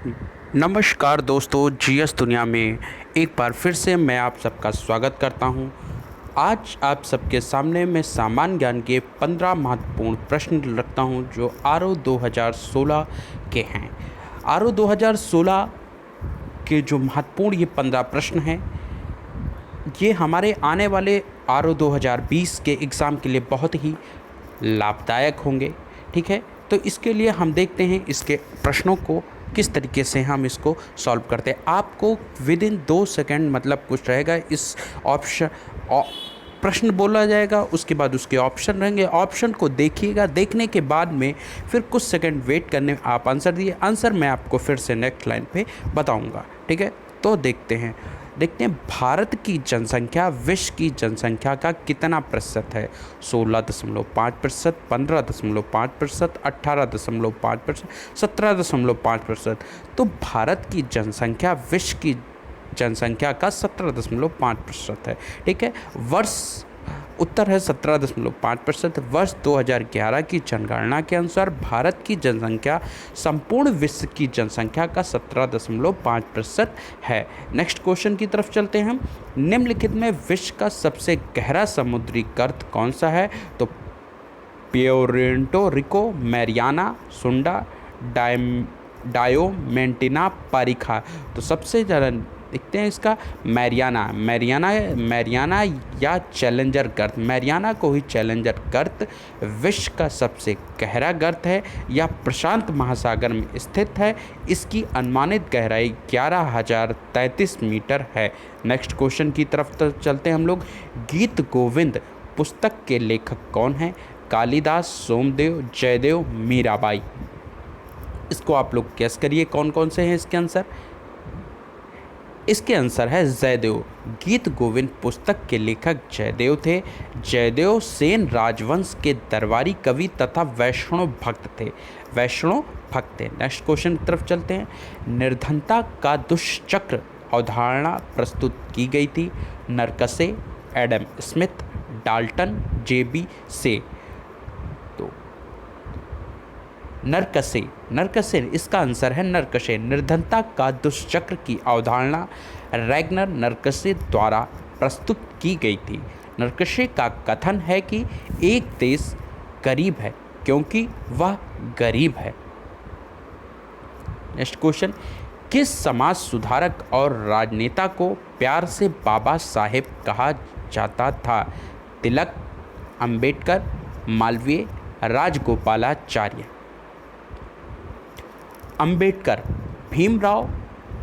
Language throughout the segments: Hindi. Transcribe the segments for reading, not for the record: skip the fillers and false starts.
नमस्कार दोस्तों, जीएस दुनिया में एक बार फिर से मैं आप सबका स्वागत करता हूं। आज आप सबके सामने मैं सामान्य ज्ञान के 15 महत्वपूर्ण प्रश्न रखता हूं जो आरओ 2016 के हैं। आरओ 2016 के जो महत्वपूर्ण ये 15 प्रश्न हैं, ये हमारे आने वाले आरओ 2020 के एग्ज़ाम के लिए बहुत ही लाभदायक होंगे। ठीक है, तो इसके लिए हम देखते हैं इसके प्रश्नों को किस तरीके से हम इसको सॉल्व करते हैं। आपको विद इन 2 सेकंड मतलब कुछ रहेगा, इस ऑप्शन प्रश्न बोला जाएगा, उसके बाद उसके ऑप्शन रहेंगे, ऑप्शन को देखिएगा, देखने के बाद में फिर कुछ सेकंड वेट करने आप आंसर दिए। आंसर मैं आपको फिर से नेक्स्ट लाइन पे बताऊंगा। ठीक है, तो देखते हैं भारत की जनसंख्या विश्व की जनसंख्या का कितना प्रतिशत है। 16.5%, 15.5%, 18.5%, 17.5%। तो भारत की जनसंख्या विश्व की जनसंख्या का 17.5% है। ठीक है, उत्तर है 17.5%। वर्ष 2011 की जनगणना के अनुसार भारत की जनसंख्या संपूर्ण विश्व की जनसंख्या का 17.5% है। नेक्स्ट क्वेश्चन की तरफ चलते हैं हम। निम्नलिखित में विश्व का सबसे गहरा समुद्री गर्त कौन सा है। तो प्योर्टो रिको, मैरियाना, सुंडा, डायोमेंटिना, पारिखा। तो सबसे ज़्यादा देखते हैं इसका मैरियाना या चैलेंजर गर्त। मैरियाना को ही चैलेंजर गर्त विश्व का सबसे गहरा गर्त है, यह प्रशांत महासागर में स्थित है। इसकी अनुमानित गहराई 11,033 मीटर है। नेक्स्ट क्वेश्चन की तरफ चलते हैं हम लोग। गीत गोविंद पुस्तक के लेखक कौन हैं। कालिदास, सोमदेव, जयदेव, मीराबाई। इसको आप लोग गेस करिए कौन कौन से हैं इसके आंसर। इसके आंसर है जयदेव। गीत गोविंद पुस्तक के लेखक जयदेव थे। जयदेव सेन राजवंश के दरबारी कवि तथा वैष्णव भक्त थे। नेक्स्ट क्वेश्चन की तरफ चलते हैं। निर्धनता का दुष्चक्र अवधारणा प्रस्तुत की गई थी। नरकसे, एडम स्मिथ, डाल्टन, जेबी से। तो नरकसे इसका आंसर है नरकसे। निर्धनता का दुष्चक्र की अवधारणा रैगनर नरकसे द्वारा प्रस्तुत की गई थी। नरकसे का कथन है कि एक देश गरीब है क्योंकि वह गरीब है। Next question. किस समाज सुधारक और राजनेता को प्यार से बाबा साहेब कहा जाता था। तिलक, अंबेडकर, मालवीय, राजगोपालाचार्य। अंबेडकर,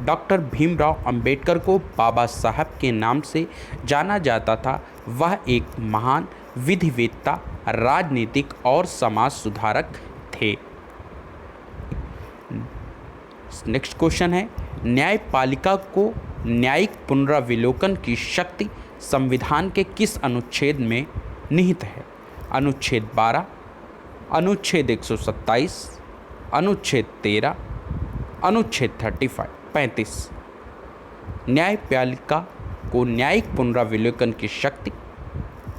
डॉक्टर भीमराव अंबेडकर को बाबा साहब के नाम से जाना जाता था। वह एक महान विधिवेत्ता, राजनीतिक और समाज सुधारक थे। नेक्स्ट क्वेश्चन है। न्यायपालिका को न्यायिक पुनरावलोकन की शक्ति संविधान के किस अनुच्छेद में निहित है। अनुच्छेद 12, अनुच्छेद 127, अनुच्छेद 13, अनुच्छेद 35। न्यायपालिका को न्यायिक पुनरावलोकन की शक्ति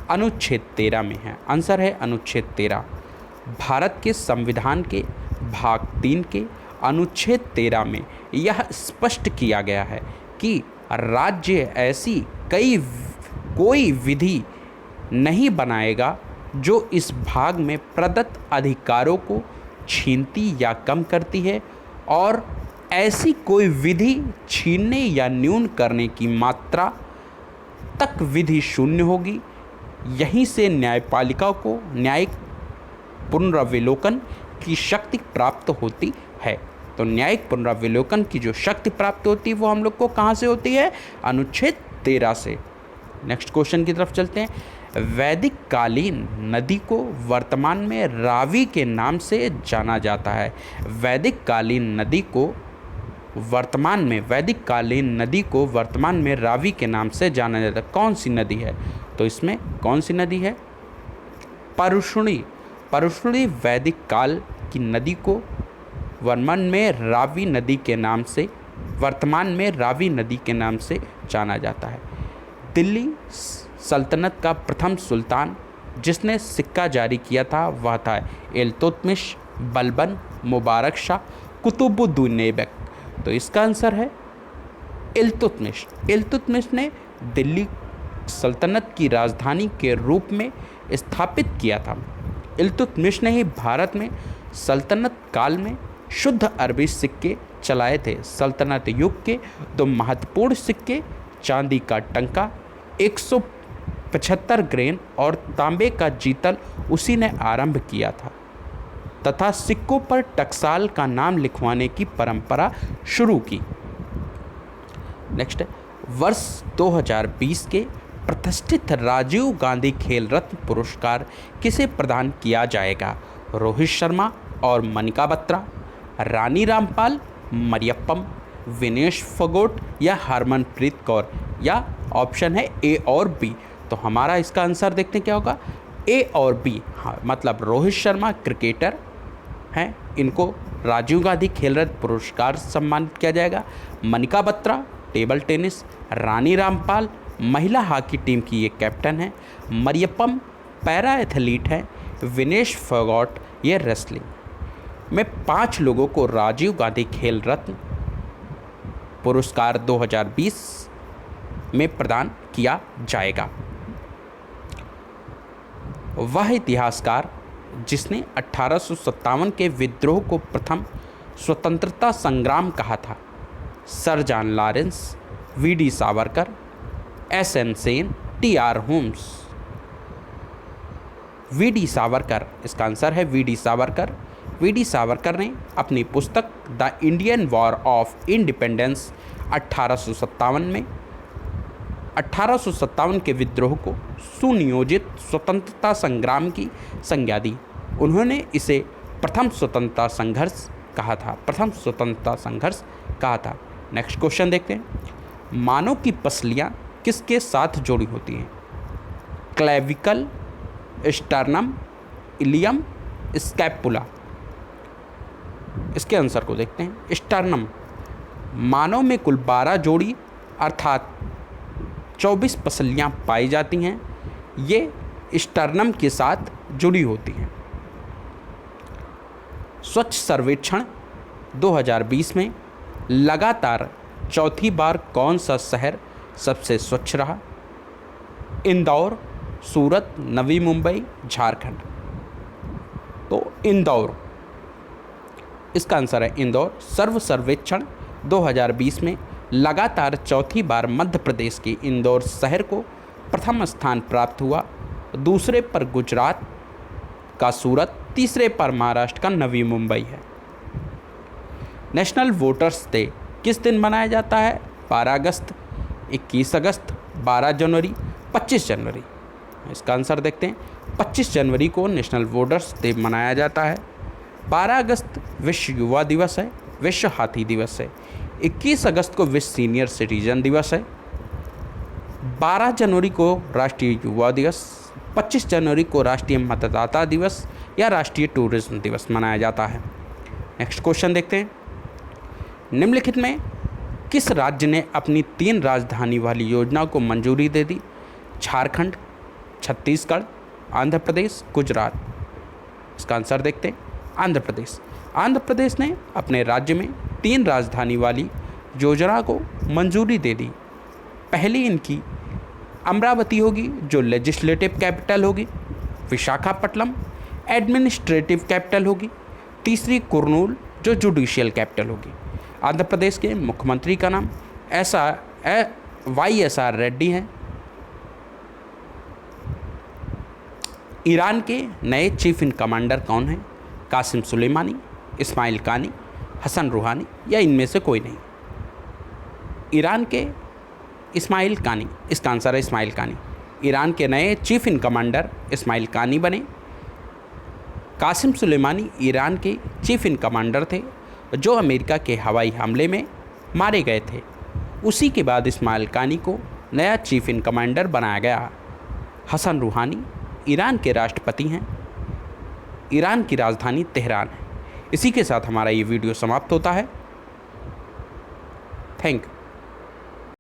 अनुच्छेद 13 में है। आंसर है अनुच्छेद 13। भारत के संविधान के भाग 3 के अनुच्छेद 13 में यह स्पष्ट किया गया है कि राज्य ऐसी कोई विधि नहीं बनाएगा जो इस भाग में प्रदत्त अधिकारों को छीनती या कम करती है, और ऐसी कोई विधि छीनने या न्यून करने की मात्रा तक विधि शून्य होगी। यहीं से न्यायपालिका को न्यायिक पुनरावलोकन की शक्ति प्राप्त होती है। तो न्यायिक पुनरावलोकन की जो शक्ति प्राप्त होती है वो हम लोग को कहाँ से होती है। अनुच्छेद 13 से। नेक्स्ट क्वेश्चन की तरफ चलते हैं। वैदिक कालीन नदी को वर्तमान में रावी के नाम से जाना जाता है। वैदिक कालीन नदी को वर्तमान में रावी के नाम से जाना जाता है। कौन सी नदी है। तो इसमें कौन सी नदी है। परुष्णी वैदिक काल की नदी को वर्तमान में रावी नदी के नाम से जाना जाता है। दिल्ली सल्तनत का प्रथम सुल्तान जिसने सिक्का जारी किया था वह था इल्तुतमिश, बलबन, मुबारक शाह, कुतुबुद्दीन ऐबक। तो इसका आंसर है इल्तुतमिश। इल्तुतमिश ने दिल्ली सल्तनत की राजधानी के रूप में स्थापित किया था। इल्तुतमिश ने ही भारत में सल्तनत काल में शुद्ध अरबी सिक्के चलाए थे। सल्तनत युग के दो महत्वपूर्ण सिक्के, चांदी का टंका 175 ग्रेन और तांबे का जीतल, उसी ने आरंभ किया था तथा सिक्कों पर टकसाल का नाम लिखवाने की परंपरा शुरू की। नेक्स्ट है, वर्ष 2020 के प्रतिष्ठित राजीव गांधी खेल रत्न पुरस्कार किसे प्रदान किया जाएगा? रोहित शर्मा और मनिका बत्रा, रानी रामपाल, मरियप्पम, विनेश फोगाट या हरमनप्रीत कौर, या ऑप्शन है ए और बी। तो हमारा इसका आंसर देखते हैं क्या होगा, ए और बी। हाँ, मतलब रोहित शर्मा क्रिकेटर हैं, इनको राजीव गांधी खेल रत्न पुरस्कार सम्मानित किया जाएगा। मनिका बत्रा टेबल टेनिस, रानी रामपाल महिला हॉकी टीम की ये कैप्टन है, मरियप्पम पैरा एथलीट है, विनेश फोगाट ये रेसलिंग में 5 लोगों को राजीव गांधी खेल रत्न पुरस्कार 2020 में प्रदान किया जाएगा। वह इतिहासकार जिसने 1857 के विद्रोह को प्रथम स्वतंत्रता संग्राम कहा था? Sir John Lawrence, V D. Savarkar, S N. Sen, T R. Holmes. V D. Savarkar, इसका आंसर है वी.डी. सावरकर। वी.डी. सावरकर ने अपनी पुस्तक the Indian war of independence 1857 में 1857 के विद्रोह को सुनियोजित स्वतंत्रता संग्राम की संज्ञा दी। उन्होंने इसे प्रथम स्वतंत्रता संघर्ष कहा था। नेक्स्ट क्वेश्चन देखते हैं। मानव की पसलियाँ किसके साथ जुड़ी होती हैं? Clavicle, sternum, ilium, scapula. इसके आंसर को देखते हैं। स्टर्नम। मानव में कुल 12 जोड़ी अर्थात 24 पसलियाँ पाई जाती हैं। ये स्टर्नम के साथ जुड़ी होती हैं। स्वच्छ सर्वेक्षण 2020 में लगातार चौथी बार कौन सा शहर सबसे स्वच्छ रहा? इंदौर, सूरत, नवी मुंबई, झारखंड। तो इंदौर, इसका आंसर है इंदौर। सर्व सर्वेक्षण 2020 में लगातार चौथी बार मध्य प्रदेश के इंदौर शहर को प्रथम स्थान प्राप्त हुआ। दूसरे पर गुजरात का सूरत, तीसरे पर महाराष्ट्र का नवी मुंबई है। नेशनल वोटर्स डे किस दिन मनाया जाता है? 12 अगस्त, 21 अगस्त, 12 जनवरी, 25 जनवरी। इसका आंसर देखते हैं। 25 जनवरी को नेशनल वोटर्स डे मनाया जाता है। 12 अगस्त विश्व युवा दिवस है, विश्व हाथी दिवस है। 21 अगस्त को विश्व सीनियर सिटीजन दिवस है। 12 जनवरी को राष्ट्रीय युवा दिवस, 25 जनवरी को राष्ट्रीय मतदाता दिवस या राष्ट्रीय टूरिज्म दिवस मनाया जाता है। नेक्स्ट क्वेश्चन देखते हैं। निम्नलिखित में किस राज्य ने अपनी 3 राजधानी वाली योजना को मंजूरी दे दी? झारखंड, छत्तीसगढ़, आंध्र प्रदेश, गुजरात। इसका आंसर देखते हैं। आंध्र प्रदेश। आंध्र प्रदेश ने अपने राज्य में 3 राजधानी वाली योजना को मंजूरी दे दी। पहली इनकी अमरावती होगी जो लेजिस्लेटिव कैपिटल होगी। विशाखापट्टनम एडमिनिस्ट्रेटिव कैपिटल होगी। तीसरी कुर्नूल जो जुडिशियल कैपिटल होगी। आंध्र प्रदेश के मुख्यमंत्री का नाम वाई.एस.आर. रेड्डी हैं। ईरान के नए चीफ इन कमांडर कौन हैं? कासिम सुलेमानी, इस्माइल कानी, हसन रूहानी या इनमें से कोई नहीं? ईरान के इस्माइल कानी, इसका आंसर है इस्माइल कानी। ईरान के नए चीफ इन कमांडर इस्माइल कानी बने। कासिम सुलेमानी ईरान के चीफ इन कमांडर थे जो अमेरिका के हवाई हमले में मारे गए थे। उसी के बाद इस्माइल कानी को नया चीफ इन कमांडर बनाया गया। हसन रूहानी ईरान के राष्ट्रपति हैं। ईरान की राजधानी तेहरान है। इसी के साथ हमारा ये वीडियो समाप्त होता है। Thank you.